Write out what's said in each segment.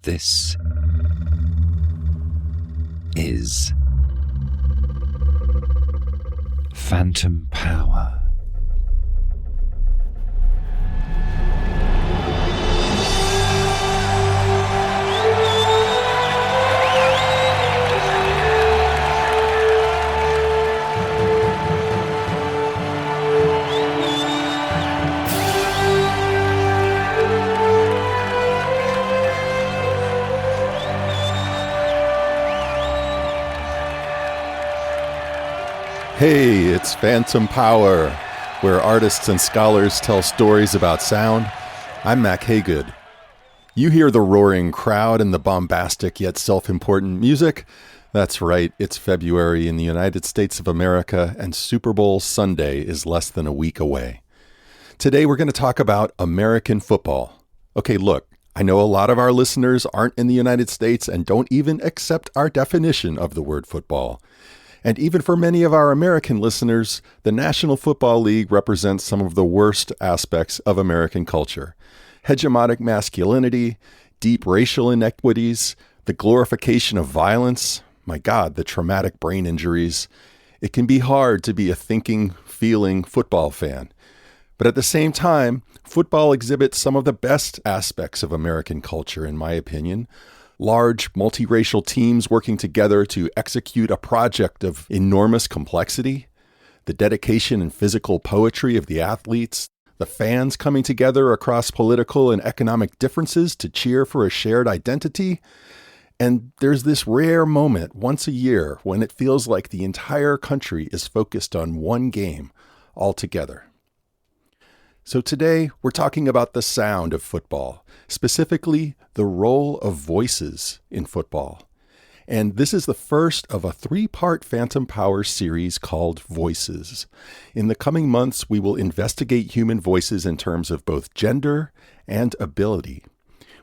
This is Phantom Power. Hey, it's Phantom Power, where artists and scholars tell stories about sound. I'm Mac Haygood. You hear the roaring crowd and the bombastic yet self-important music? That's right, it's February in the United States of America, and Super Bowl Sunday is less than a week away. Today we're going to talk about American football. Okay, look, I know a lot of our listeners aren't in the United States and don't even accept our definition of the word football. And even for many of our American listeners, the National Football League represents some of the worst aspects of American culture. Hegemonic masculinity, deep racial inequities, the glorification of violence, my God, the traumatic brain injuries. It can be hard to be a thinking, feeling football fan. But at the same time, football exhibits some of the best aspects of American culture, in my opinion. Large, multiracial teams working together to execute a project of enormous complexity, the dedication and physical poetry of the athletes, the fans coming together across political and economic differences to cheer for a shared identity. And there's this rare moment once a year when it feels like the entire country is focused on one game altogether. So today, we're talking about the sound of football, specifically the role of voices in football. And this is the first of a 3-part Phantom Power series called Voices. In the coming months, we will investigate human voices in terms of both gender and ability.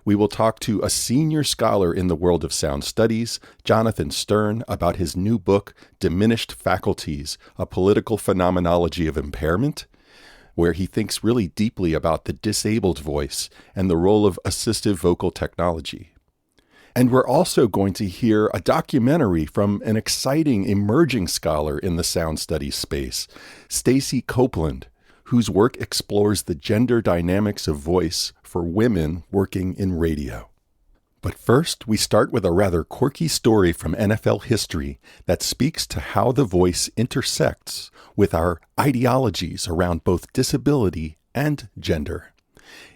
We will talk to a senior scholar in the world of sound studies, Jonathan Stern, about his new book, Diminished Faculties, A Political Phenomenology of Impairment, where he thinks really deeply about the disabled voice and the role of assistive vocal technology. And we're also going to hear a documentary from an exciting emerging scholar in the sound studies space, Stacy Copeland, whose work explores the gender dynamics of voice for women working in radio. But first, we start with a rather quirky story from NFL history that speaks to how the voice intersects with our ideologies around both disability and gender.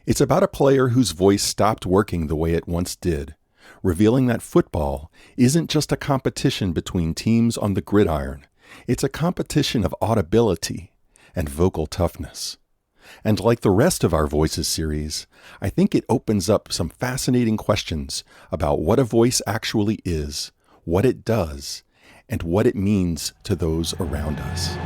It's about a player whose voice stopped working the way it once did, revealing that football isn't just a competition between teams on the gridiron. It's a competition of audibility and vocal toughness. And like the rest of our Voices series, I think it opens up some fascinating questions about what a voice actually is, what it does, and what it means to those around us.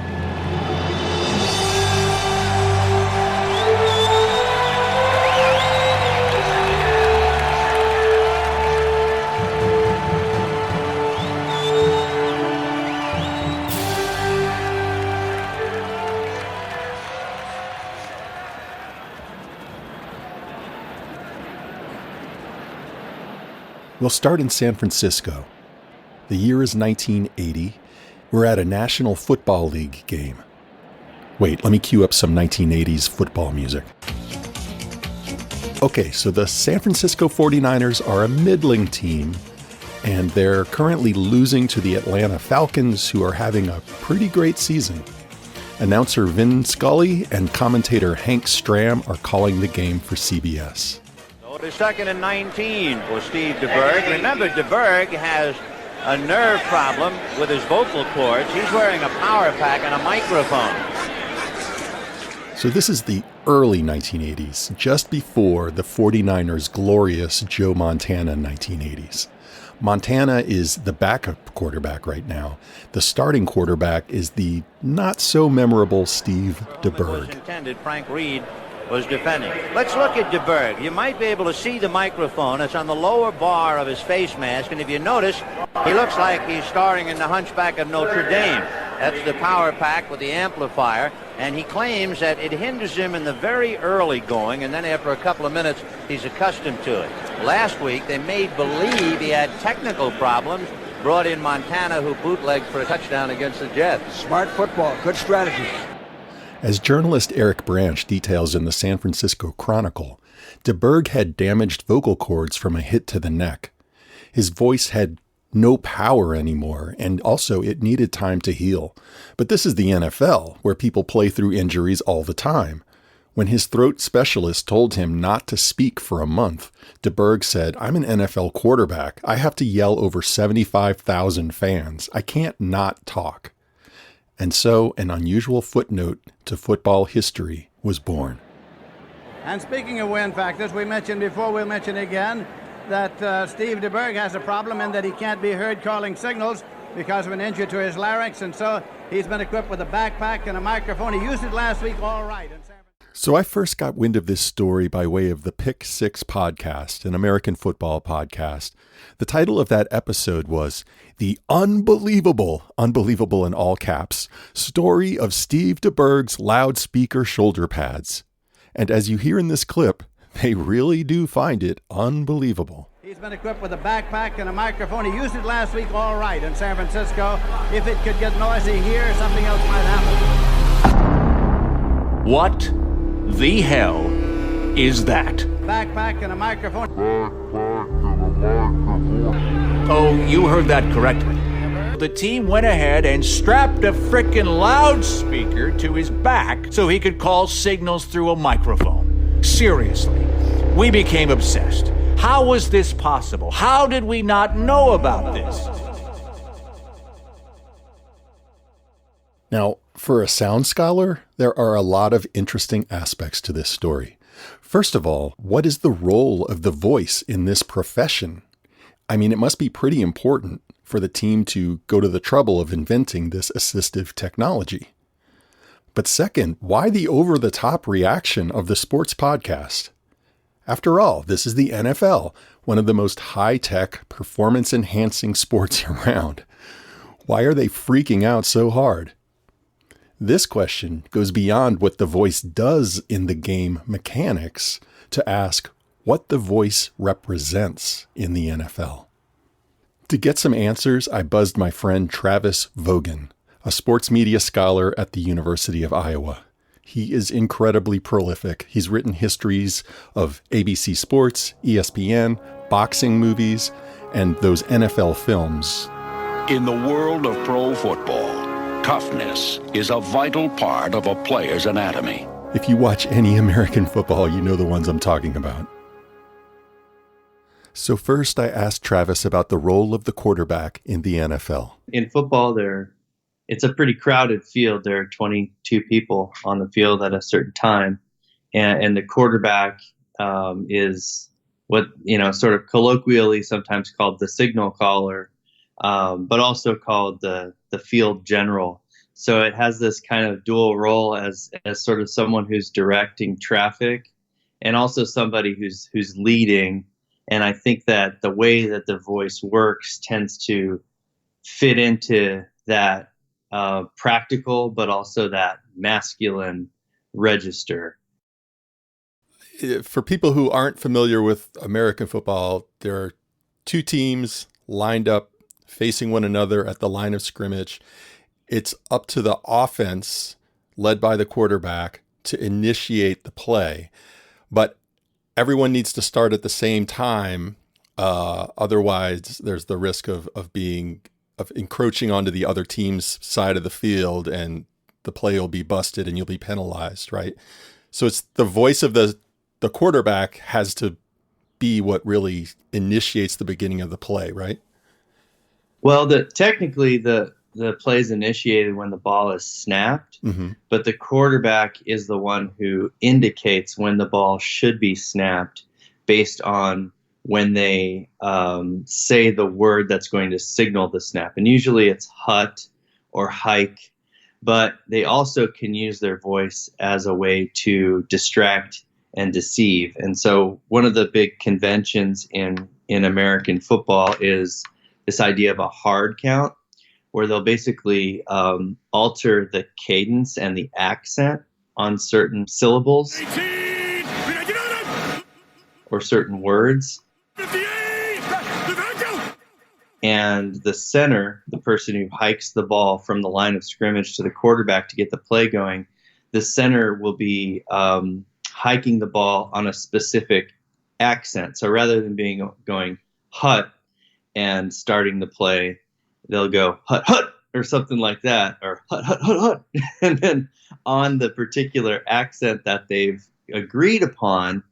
We'll start in San Francisco. The year is 1980. We're at a National Football League game. Wait, let me cue up some 1980s football music. Okay, so the San Francisco 49ers are a middling team, and they're currently losing to the Atlanta Falcons, who are having a pretty great season. Announcer Vin Scully and commentator Hank Stram are calling the game for CBS. It is 2nd and 19 for Steve DeBerg. Remember, DeBerg has a nerve problem with his vocal cords. He's wearing a power pack and a microphone. So this is the early 1980s, just before the 49ers' glorious Joe Montana 1980s. Montana is the backup quarterback right now. The starting quarterback is the not-so-memorable Steve DeBerg. Intended, Frank Reed was defending. Let's look at DeBerg. You might be able to see the microphone. It's on the lower bar of his face mask, and if you notice, he looks like he's starring in The Hunchback of Notre Dame. That's the power pack with the amplifier, and he claims that it hinders him in the very early going, and then after a couple of minutes, he's accustomed to it. Last week, they made believe he had technical problems, brought in Montana, who bootlegged for a touchdown against the Jets. Smart football, good strategy. As journalist Eric Branch details in the San Francisco Chronicle, DeBerg had damaged vocal cords from a hit to the neck. His voice had no power anymore, and also it needed time to heal. But this is the NFL, where people play through injuries all the time. When his throat specialist told him not to speak for a month, DeBerg said, "I'm an NFL quarterback. I have to yell over 75,000 fans. I can't not talk." And so an unusual footnote to football history was born. And speaking of wind factors, we mentioned before, we'll mention again, that Steve DeBerg has a problem in that he can't be heard calling signals because of an injury to his larynx, and so he's been equipped with a backpack and a microphone. He used it last week all right. So I first got wind of this story by way of the Pick Six podcast, an American football podcast. The title of that episode was The Unbelievable in all caps, Story of Steve DeBerg's Loudspeaker Shoulder Pads. And as you hear in this clip, they really do find it unbelievable. He's been equipped with a backpack and a microphone. He used it last week all right in San Francisco. If it could get noisy here, something else might happen. What the hell is that? Backpack and a microphone. Oh, you heard that correctly. The team went ahead and strapped a frickin' loudspeaker to his back so he could call signals through a microphone. Seriously, we became obsessed. How was this possible? How did we not know about this? Now, for a sound scholar, there are a lot of interesting aspects to this story. First of all, what is the role of the voice in this profession? I mean, it must be pretty important for the team to go to the trouble of inventing this assistive technology. But second, why the over-the-top reaction of the sports podcast? After all, this is the NFL, one of the most high-tech, performance-enhancing sports around. Why are they freaking out so hard? This question goes beyond what the voice does in the game mechanics to ask what the voice represents in the NFL. To get some answers, I buzzed my friend Travis Vogan, a sports media scholar at the University of Iowa. He is incredibly prolific. He's written histories of ABC Sports, ESPN, boxing movies, and those NFL films. In the world of pro football, toughness is a vital part of a player's anatomy. If you watch any American football, you know the ones I'm talking about. So first, I asked Travis about the role of the quarterback in the NFL. In football, it's a pretty crowded field. There are 22 people on the field at a certain time. And the quarterback is what, sort of colloquially sometimes called the signal caller, but also called the field general. So it has this kind of dual role as sort of someone who's directing traffic and also somebody who's leading. And I think that the way that the voice works tends to fit into that practical, but also that masculine register. For people who aren't familiar with American football, there are two teams lined up facing one another at the line of scrimmage. It's up to the offense, led by the quarterback, to initiate the play. But everyone needs to start at the same time. Otherwise, there's the risk of encroaching onto the other team's side of the field, and the play will be busted and you'll be penalized, right? So it's the voice of the quarterback has to be what really initiates the beginning of the play, right? Well, technically the play is initiated when the ball is snapped, but the quarterback is the one who indicates when the ball should be snapped based on when they say the word that's going to signal the snap. And usually it's hut or hike, but they also can use their voice as a way to distract and deceive. And so one of the big conventions in American football is this idea of a hard count, where they'll basically alter the cadence and the accent on certain syllables or certain words. And the center, the person who hikes the ball from the line of scrimmage to the quarterback to get the play going, the center will be hiking the ball on a specific accent. So rather than going hut and starting the play, they'll go hut, hut, or something like that, or hut, hut, hut, hut. And then on the particular accent that they've agreed upon,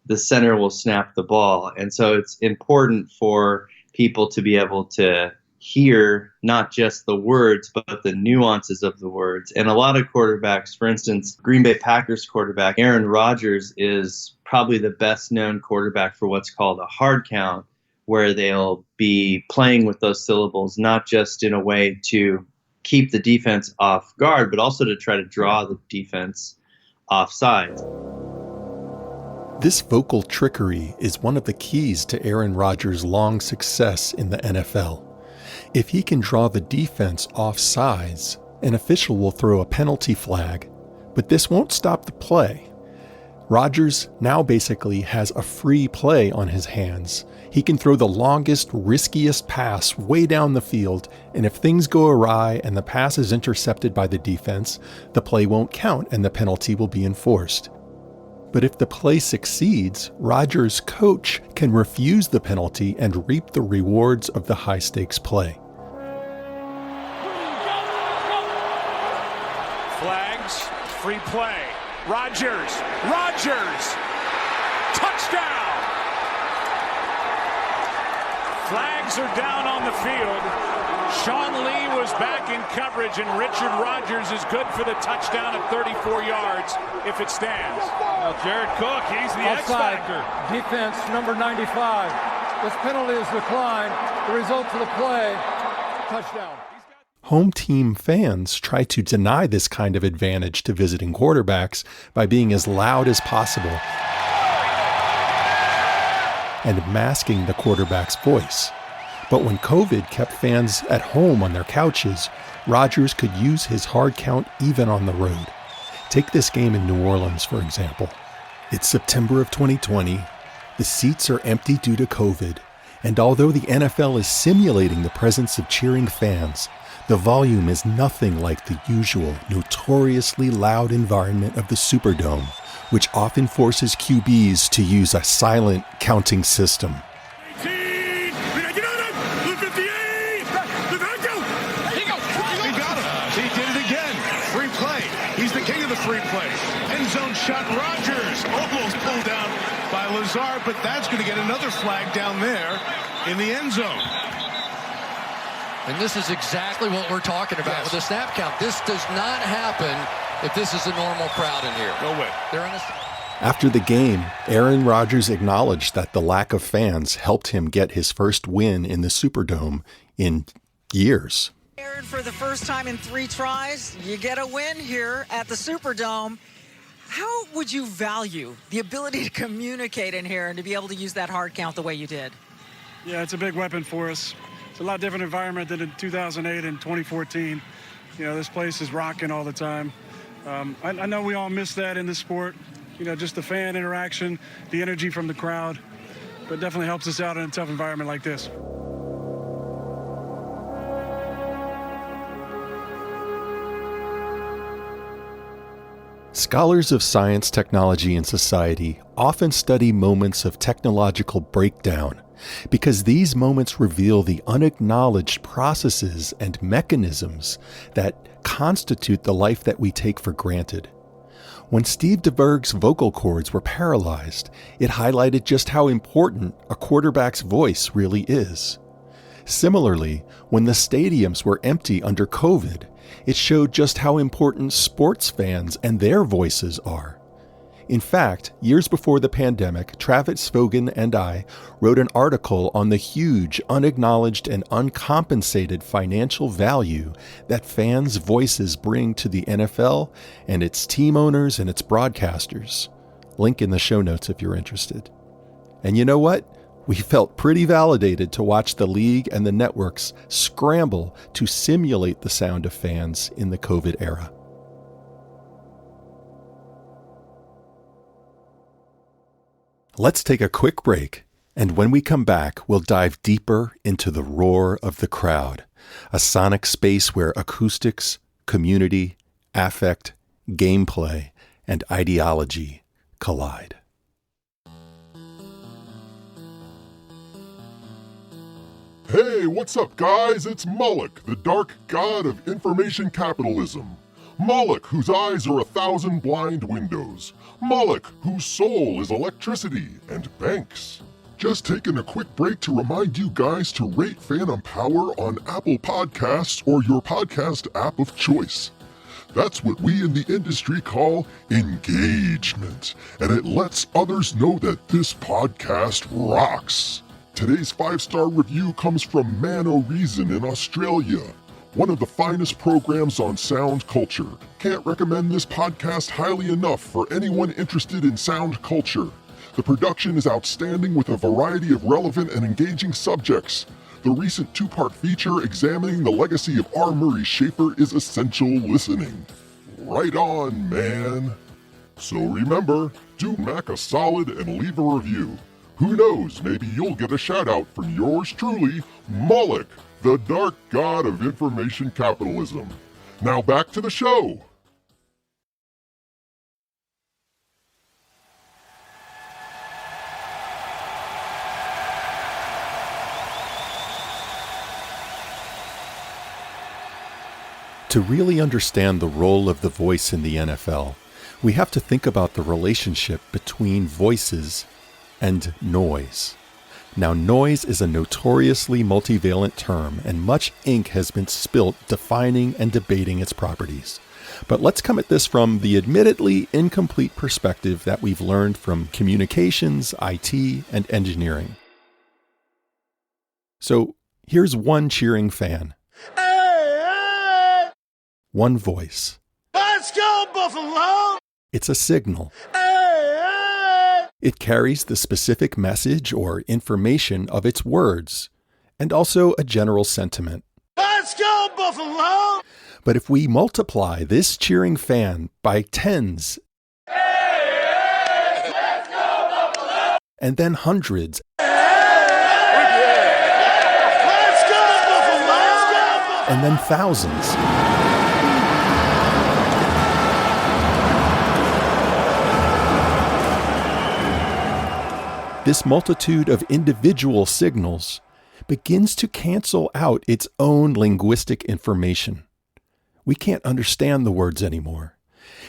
the center will snap the ball. And so it's important for people to be able to hear not just the words, but the nuances of the words. And a lot of quarterbacks, for instance, Green Bay Packers quarterback Aaron Rodgers is probably the best known quarterback for what's called a hard count, where they'll be playing with those syllables, not just in a way to keep the defense off guard, but also to try to draw the defense offside. This vocal trickery is one of the keys to Aaron Rodgers' long success in the NFL. If he can draw the defense off sides, an official will throw a penalty flag, but this won't stop the play. Rodgers now basically has a free play on his hands. He can throw the longest, riskiest pass way down the field, and if things go awry and the pass is intercepted by the defense, the play won't count and the penalty will be enforced. But if the play succeeds, Rodgers' coach can refuse the penalty and reap the rewards of the high-stakes play. Flags, free play. Rodgers, touchdown! Flags are down on the field. Sean Lee was back in coverage, and Richard Rodgers is good for the touchdown at 34 yards if it stands. Now Jared Cook, he's the X-factor. Defense, number 95. This penalty is declined. The result of the play, touchdown. Home team fans try to deny this kind of advantage to visiting quarterbacks by being as loud as possible and masking the quarterback's voice. But when COVID kept fans at home on their couches, Rodgers could use his hard count even on the road. Take this game in New Orleans, for example. It's September of 2020. The seats are empty due to COVID. And although the NFL is simulating the presence of cheering fans, the volume is nothing like the usual, notoriously loud environment of the Superdome, which often forces QBs to use a silent counting system. Shot Rodgers almost pulled down by Lazard, but that's going to get another flag down there in the end zone. And this is exactly what we're talking about with the snap count. This does not happen if this is a normal crowd in here. No way. They're in a... After the game, Aaron Rodgers acknowledged that the lack of fans helped him get his first win in the Superdome in years. For the first time in 3 tries, you get a win here at the Superdome. How would you value the ability to communicate in here and to be able to use that hard count the way you did? Yeah, it's a big weapon for us. It's a lot different environment than in 2008 and 2014. You know, this place is rocking all the time. I know we all miss that in the sport. You know, just the fan interaction, the energy from the crowd. But it definitely helps us out in a tough environment like this. Scholars of science, technology, and society often study moments of technological breakdown because these moments reveal the unacknowledged processes and mechanisms that constitute the life that we take for granted. When Steve DeBerg's vocal cords were paralyzed, it highlighted just how important a quarterback's voice really is. Similarly, when the stadiums were empty under COVID, it showed just how important sports fans and their voices are. In fact, years before the pandemic, Travis Vogan and I wrote an article on the huge, unacknowledged, and uncompensated financial value that fans' voices bring to the NFL and its team owners and its broadcasters. Link in the show notes if you're interested. And you know what? We felt pretty validated to watch the league and the networks scramble to simulate the sound of fans in the COVID era. Let's take a quick break And when we come back, we'll dive deeper into the roar of the crowd, a sonic space where acoustics, community, affect, gameplay, and ideology collide. Hey, what's up, guys? It's Moloch, the dark god of information capitalism. Moloch, whose eyes are 1,000 blind windows. Moloch, whose soul is electricity and banks. Just taking a quick break to remind you guys to rate Phantom Power on Apple Podcasts or your podcast app of choice. That's what we in the industry call engagement, and it lets others know that this podcast rocks. Today's 5-star review comes from Man O' Reason in Australia, one of the finest programs on sound culture. Can't recommend this podcast highly enough for anyone interested in sound culture. The production is outstanding with a variety of relevant and engaging subjects. The recent 2-part feature examining the legacy of R. Murray Schafer is essential listening. Right on, man. So remember, do Mac a solid and leave a review. Who knows, maybe you'll get a shout out from yours truly, Moloch, the dark god of information capitalism. Now back to the show. To really understand the role of the voice in the NFL, we have to think about the relationship between voices and noise. Now, noise is a notoriously multivalent term, and much ink has been spilt defining and debating its properties. But let's come at this from the admittedly incomplete perspective that we've learned from communications, IT, and engineering. So here's one cheering fan. One voice. Let's go, Buffalo! It's a signal. It carries the specific message or information of its words, and also a general sentiment. Let's go, Buffalo! But if we multiply this cheering fan by tens, let's go, Buffalo! And then hundreds, let's go, Buffalo! And then thousands, this multitude of individual signals begins to cancel out its own linguistic information. We can't understand the words anymore.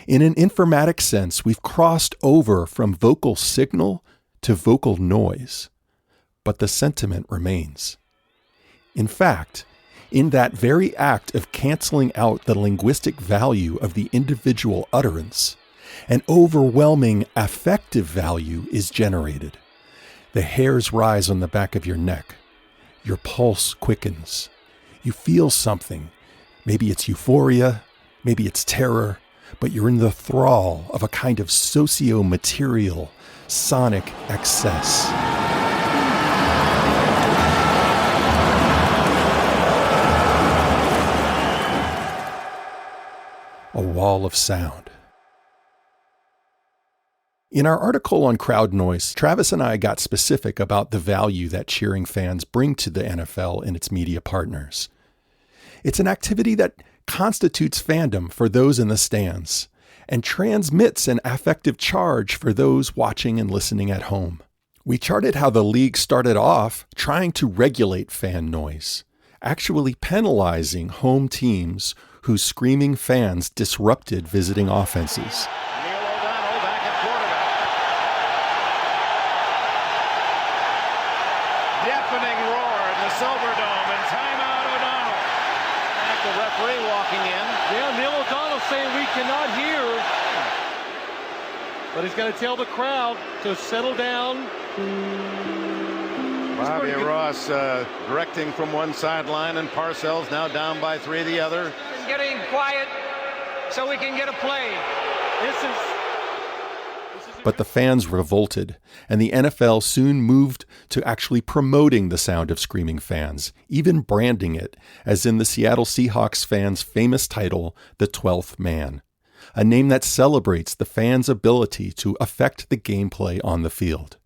In an informatic sense, we've crossed over from vocal signal to vocal noise, but the sentiment remains. In fact, in that very act of canceling out the linguistic value of the individual utterance, an overwhelming affective value is generated. The hairs rise on the back of your neck. Your pulse quickens. You feel something. Maybe it's euphoria, maybe it's terror, but you're in the thrall of a kind of socio-material, sonic excess. A wall of sound. In our article on crowd noise, Travis and I got specific about the value that cheering fans bring to the NFL and its media partners. It's an activity that constitutes fandom for those in the stands and transmits an affective charge for those watching and listening at home. We charted how the league started off trying to regulate fan noise, actually penalizing home teams whose screaming fans disrupted visiting offenses. But he's going to tell the crowd to settle down. Bobby Ross directing from one sideline, and Parcells now down by 3 the other. Getting quiet so we can get a play. But the fans revolted, and the NFL soon moved to actually promoting the sound of screaming fans, even branding it, as in the Seattle Seahawks fans' famous title, The 12th Man, a name that celebrates the fans' ability to affect the gameplay on the field.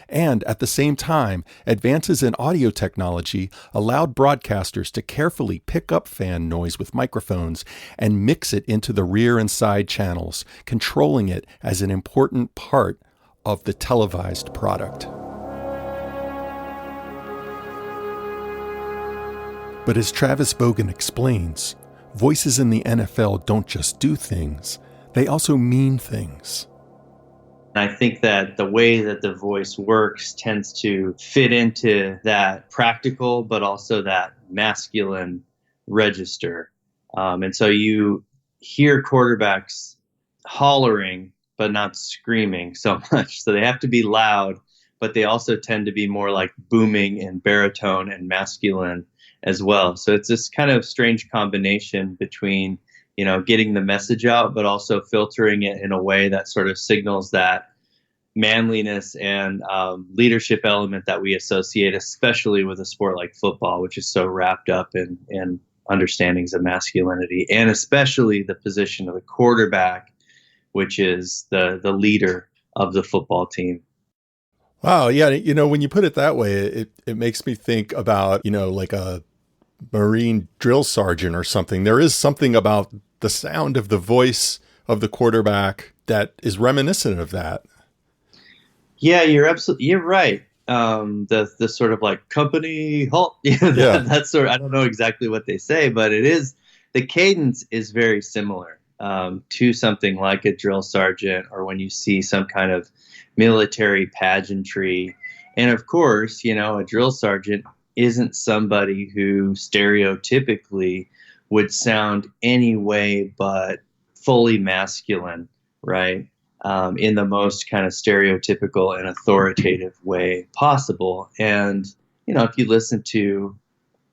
And at the same time, advances in audio technology allowed broadcasters to carefully pick up fan noise with microphones and mix it into the rear and side channels, controlling it as an important part of the televised product. But as Travis Vogan explains, voices in the NFL don't just do things, they also mean things. I think that the way that the voice works tends to fit into that practical, but also that masculine register. And so you hear quarterbacks hollering, but not screaming so much. So they have to be loud, but they also tend to be more like booming and baritone and masculine as well. So it's this kind of strange combination between, getting the message out, but also filtering it in a way that sort of signals that manliness and leadership element that we associate, especially with a sport like football, which is so wrapped up in understandings of masculinity, and especially the position of the quarterback, which is the leader of the football team. Wow. Yeah. When you put it that way, it makes me think about, like a Marine drill sergeant or something. There is something about the sound of the voice of the quarterback that is reminiscent of that. Yeah, you're right. The sort of like company halt. That's sort of, I don't know exactly what they say, but the cadence is very similar to something like a drill sergeant, or when you see some kind of military pageantry. And of course, a drill sergeant isn't somebody who stereotypically would sound any way but fully masculine, right? In the most kind of stereotypical and authoritative way possible. And, if you listen to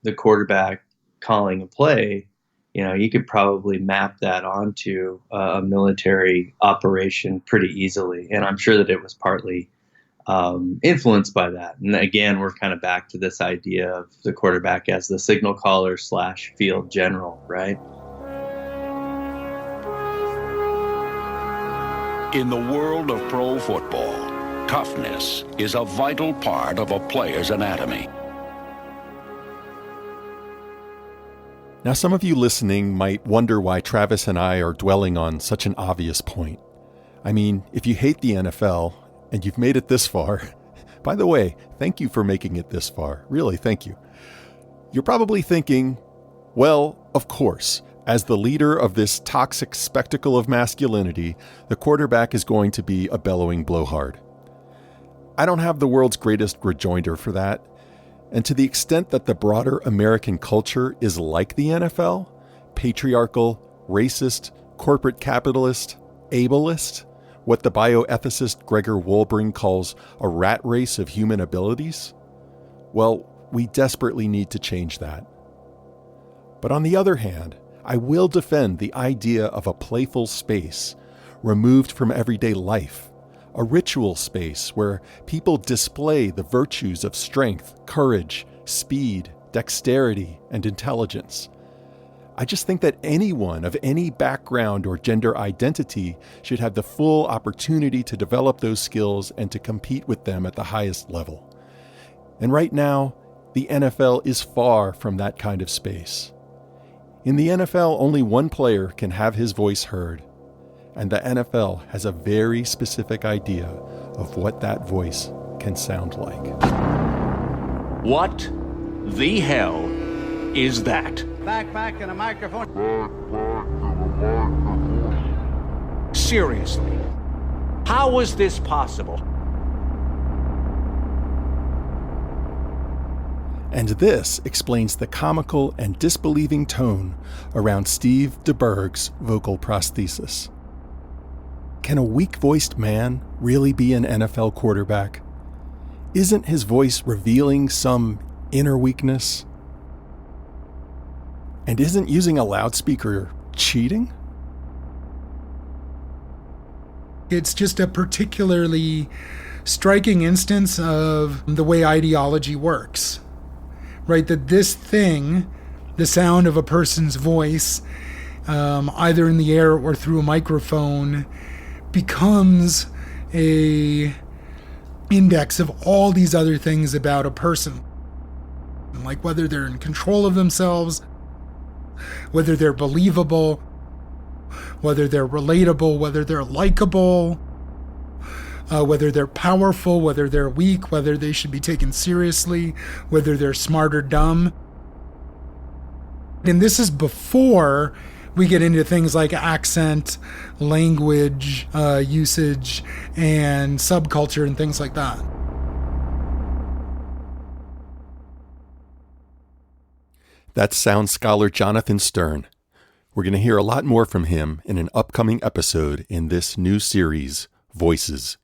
the quarterback calling a play, you could probably map that onto a military operation pretty easily. And I'm sure that it was partly influenced by that. And again, we're kind of back to this idea of the quarterback as the signal caller / field general, right? In the world of pro football, toughness is a vital part of a player's anatomy. Now, some of you listening might wonder why Travis and I are dwelling on such an obvious point. I mean, if you hate the NFL and you've made it this far, by the way, thank you for making it this far. Really, thank you. You're probably thinking, well, of course, as the leader of this toxic spectacle of masculinity, the quarterback is going to be a bellowing blowhard. I don't have the world's greatest rejoinder for that. And to the extent that the broader American culture is like the NFL, patriarchal, racist, corporate capitalist, ableist, what the bioethicist Gregor Wolbring calls a rat race of human abilities, well, we desperately need to change that. But on the other hand, I will defend the idea of a playful space, removed from everyday life, a ritual space where people display the virtues of strength, courage, speed, dexterity, and intelligence. I just think that anyone of any background or gender identity should have the full opportunity to develop those skills and to compete with them at the highest level. And right now, the NFL is far from that kind of space. In the NFL, only one player can have his voice heard, and the NFL has a very specific idea of what that voice can sound like. What the hell is that? Back in a microphone. Seriously, how was this possible? And this explains the comical and disbelieving tone around Steve DeBerg's vocal prosthesis. Can a weak-voiced man really be an NFL quarterback? Isn't his voice revealing some inner weakness? And isn't using a loudspeaker cheating? It's just a particularly striking instance of the way ideology works, right? That this thing, the sound of a person's voice, either in the air or through a microphone, becomes a index of all these other things about a person, like whether they're in control of themselves, whether they're believable, whether they're relatable, whether they're likable, whether they're powerful, whether they're weak, whether they should be taken seriously, whether they're smart or dumb. And this is before we get into things like accent, language, usage, and subculture and things like that. That's sound scholar Jonathan Stern. We're going to hear a lot more from him in an upcoming episode in this new series, Voices.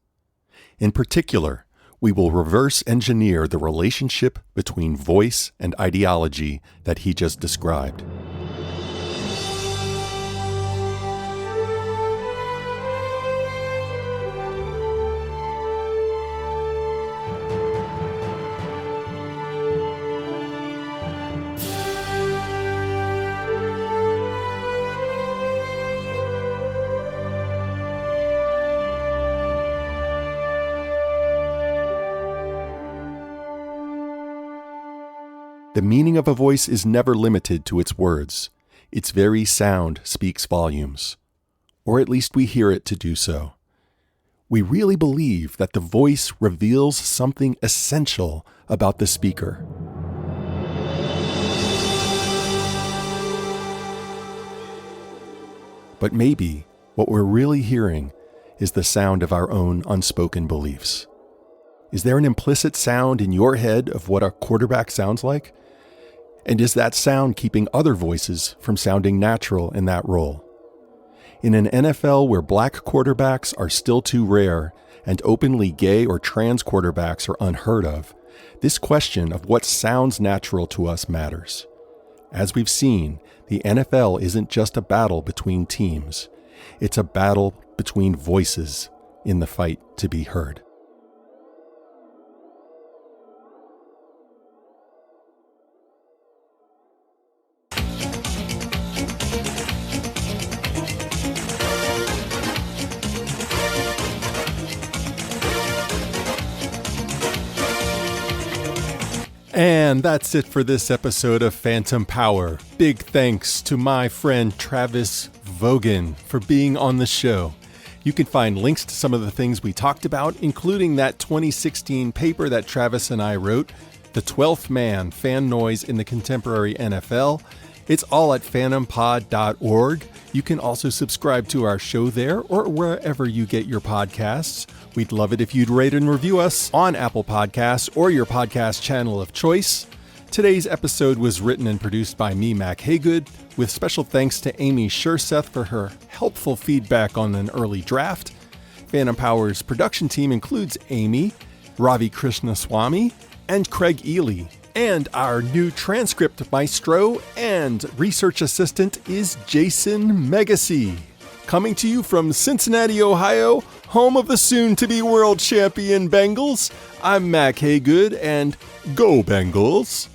In particular, we will reverse engineer the relationship between voice and ideology that he just described. The meaning of a voice is never limited to its words. Its very sound speaks volumes. Or at least we hear it to do so. We really believe that the voice reveals something essential about the speaker. But maybe what we're really hearing is the sound of our own unspoken beliefs. Is there an implicit sound in your head of what a quarterback sounds like? And is that sound keeping other voices from sounding natural in that role? In an NFL where black quarterbacks are still too rare and openly gay or trans quarterbacks are unheard of, this question of what sounds natural to us matters. As we've seen, the NFL isn't just a battle between teams. It's a battle between voices in the fight to be heard. And that's it for this episode of Phantom Power. Big thanks to my friend Travis Vogan for being on the show. You can find links to some of the things we talked about, including that 2016 paper that Travis and I wrote, The 12th Man, Fan Noise in the Contemporary NFL. It's all at phantompod.org. You can also subscribe to our show there or wherever you get your podcasts. We'd love it if you'd rate and review us on Apple Podcasts or your podcast channel of choice. Today's episode was written and produced by me, Mac Haygood, with special thanks to Amy Shurseth for her helpful feedback on an early draft. Phantom Power's production team includes Amy, Ravi Krishnaswamy, and Craig Ely. And our new transcript maestro and research assistant is Jason Megacy. Coming to you from Cincinnati, Ohio, home of the soon-to-be world champion Bengals, I'm Mac Haygood, and go Bengals!